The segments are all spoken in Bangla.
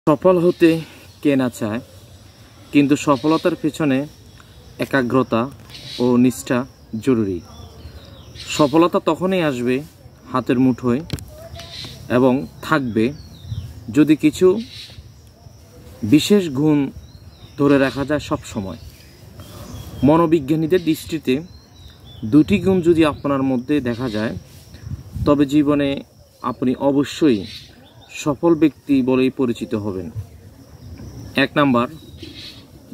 সফল হতে কে না চায়, কিন্তু সফলতার পেছনে একাগ্রতা ও নিষ্ঠা জরুরি। সফলতা তখনই আসবে হাতের মুঠোয় এবং থাকবে যদি কিছু বিশেষ গুণ ধরে রাখা যায় সব সময়। মনোবিজ্ঞানীদের দৃষ্টিতে দুটি গুণ যদি আপনার মধ্যে দেখা যায় তবে জীবনে আপনি অবশ্যই সফল ব্যক্তি বলেই পরিচিত হবেন। 1 নাম্বার,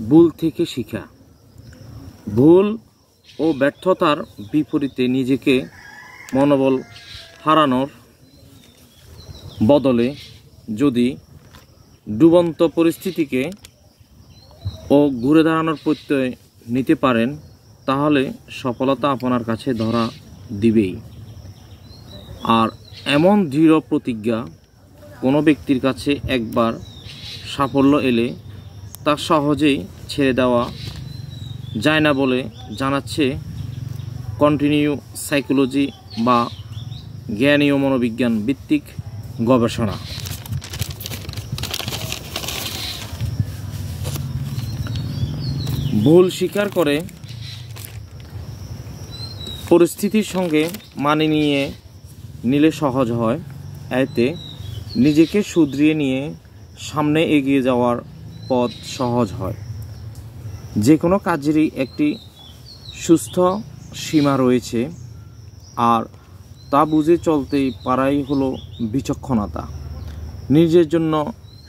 ভুল থেকে শিখা। ভুল ও ব্যর্থতার বিপরীতে নিজেকে মনোবল হারানোর বদলে যদি ডুবন্ত পরিস্থিতিকে ও ঘুরে দাঁড়ানোর প্রত্যয় নিতে পারেন তাহলে সফলতা আপনার কাছে ধরা দিবেই। আর এমন দৃঢ় প্রতিজ্ঞা কোনো ব্যক্তির কাছে একবার সাফল্য এলে তা সহজেই ছেড়ে দেওয়া যায় না বলে জানাচ্ছে কন্টিনিউ সাইকোলজি বা জ্ঞানীয় মনোবিজ্ঞান ভিত্তিক গবেষণা। ভুল স্বীকার করে পরিস্থিতির সঙ্গে মানিয়ে নিলে সহজ হয়। এতে নিজেকে শুধরিয়ে নিয়ে সামনে এগিয়ে যাওয়ার পথ সহজ হয়। যে কোনো কাজেরই একটি সুস্থ সীমা রয়েছে, আর তা বুঝে চলতেই পারাই হলো বিচক্ষণতা। নিজের জন্য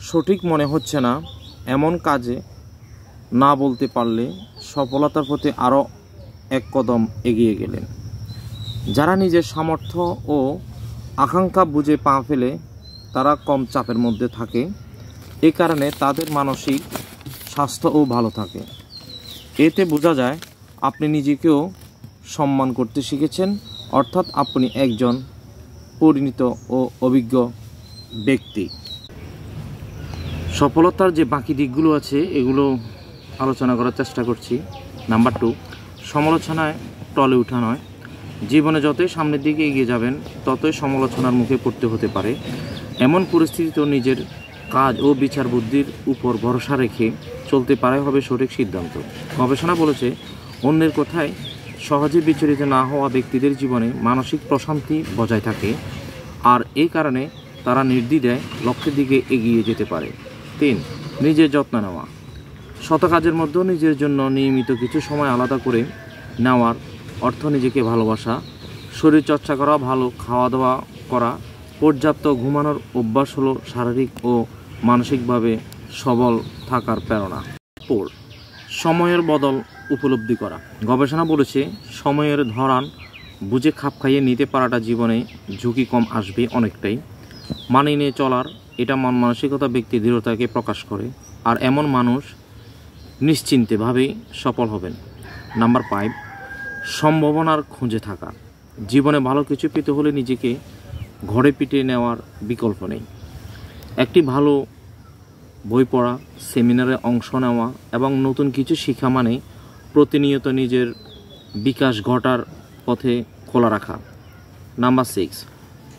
সঠিক মনে হচ্ছে না এমন কাজে না বলতে পারলে সফলতার পথে আরও এক কদম এগিয়ে গেলেন। যারা নিজের সামর্থ্য ও আকাঙ্ক্ষা বুঝে পা ফেলে তারা কম চাপের মধ্যে থাকে। এ কারণে তাদের মানসিক স্বাস্থ্যও ভালো থাকে। এতে বোঝা যায় আপনি নিজেকেও সম্মান করতে শিখেছেন, অর্থাৎ আপনি একজন পরিণত ও অভিজ্ঞ ব্যক্তি। সফলতার যে বাকি দিকগুলো আছে এগুলো আলোচনা করার চেষ্টা করছি। নাম্বার 2, সমালোচনায় টলে ওঠা নয়। জীবনে যতই সামনের দিকে এগিয়ে যাবেন ততই সমালোচনার মুখে পড়তে হতে পারে। এমন পরিস্থিতিতেও নিজের কাজ ও বিচার বুদ্ধির উপর ভরসা রেখে চলতে পারাই হবে সঠিক সিদ্ধান্ত। গবেষণা বলেছে অন্যের কথায় সহজে বিচলিত না হওয়া ব্যক্তিদের জীবনে মানসিক প্রশান্তি বজায় থাকে, আর এই কারণে তারা নির্দ্বিধায় লক্ষ্যের দিকে এগিয়ে যেতে পারে। 3, নিজের যত্ন নেওয়া। শত কাজের মধ্যেও নিজের জন্য নিয়মিত কিছু সময় আলাদা করে নেওয়ার অর্থ নিজেকে ভালোবাসা। শরীর চর্চা করা, ভালো খাওয়া দাওয়া করা, পর্যাপ্ত ঘুমানোর অভ্যাস হলো শারীরিক ও মানসিকভাবে সবল থাকার প্রেরণা। 4, সময়ের বদল উপলব্ধি করা। গবেষণা বলেছে সময়ের ধরান বুঝে খাপ খাইয়ে নিতে পারাটা জীবনে ঝুঁকি কম আসবে অনেকটাই। মানিয়ে নিয়ে চলার এটা মন মানসিকতা ব্যক্তি দৃঢ়তাকে প্রকাশ করে, আর এমন মানুষ নিশ্চিন্তেভাবেই সফল হবেন। নাম্বার 5, সম্ভাবনার খুঁজে থাকা। জীবনে ভালো কিছু পেতে হলে নিজেকে ঘরে পিটে নেওয়ার বিকল্প নেই। একটি ভালো বই পড়া, সেমিনারে অংশ নেওয়া এবং নতুন কিছু শেখা মানে প্রতিনিয়ত নিজের বিকাশ ঘটার পথে খোলা রাখা। নাম্বার 6,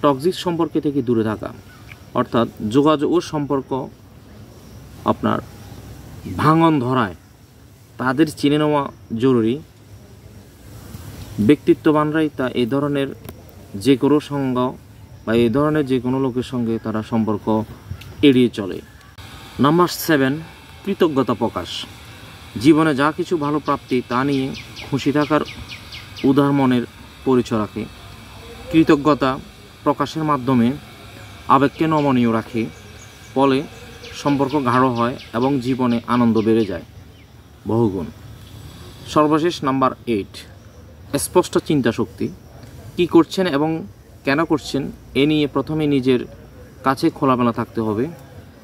টক্সিক সম্পর্ক থেকে দূরে থাকা, অর্থাৎ যোগাযোগ ও সম্পর্ক আপনার ভাঙন ধরায় তাদের চিনে নেওয়া জরুরি। ব্যক্তিত্ববানরাই তা এই ধরনের যে কোনো সঙ্গ বা এই ধরনের যে কোনো লোকের সঙ্গে তারা সম্পর্ক এড়িয়ে চলে। নাম্বার 7, কৃতজ্ঞতা প্রকাশ। জীবনে যা কিছু ভালো প্রাপ্তি তা নিয়ে খুশি থাকার উদার মনের পরিচয় রাখে। কৃতজ্ঞতা প্রকাশের মাধ্যমে আবেগকে নমনীয় রাখে, ফলে সম্পর্ক গাঢ় হয় এবং জীবনে আনন্দ বেড়ে যায় বহুগুণ। সর্বশেষ নাম্বার 8, স্পষ্ট চিন্তা শক্তি। কী করছেন এবং কেন করছেন এ নিয়ে প্রথমে নিজের কাছে খোলামেলা থাকতে হবে।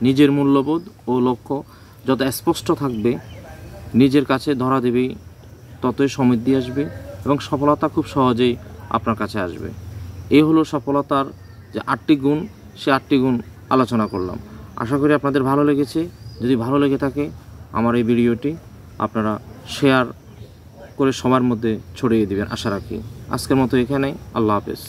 নিজের মূল্যবোধ ও লক্ষ্য যত স্পষ্ট থাকবে নিজের কাছে ধরা দেবেই ততই সমৃদ্ধি আসবে এবং সফলতা খুব সহজেই আপনার কাছে আসবে। এই হলো সফলতার যে 8টি গুণ, সে 8টি গুণ আলোচনা করলাম। আশা করি আপনাদের ভালো লেগেছে। যদি ভালো লেগে থাকে আমার এই ভিডিওটি আপনারা শেয়ার করে সবার মধ্যে ছড়িয়ে দেবেন আশা রাখি। আজকের মতো এখানেই। আল্লাহ হাফেজ।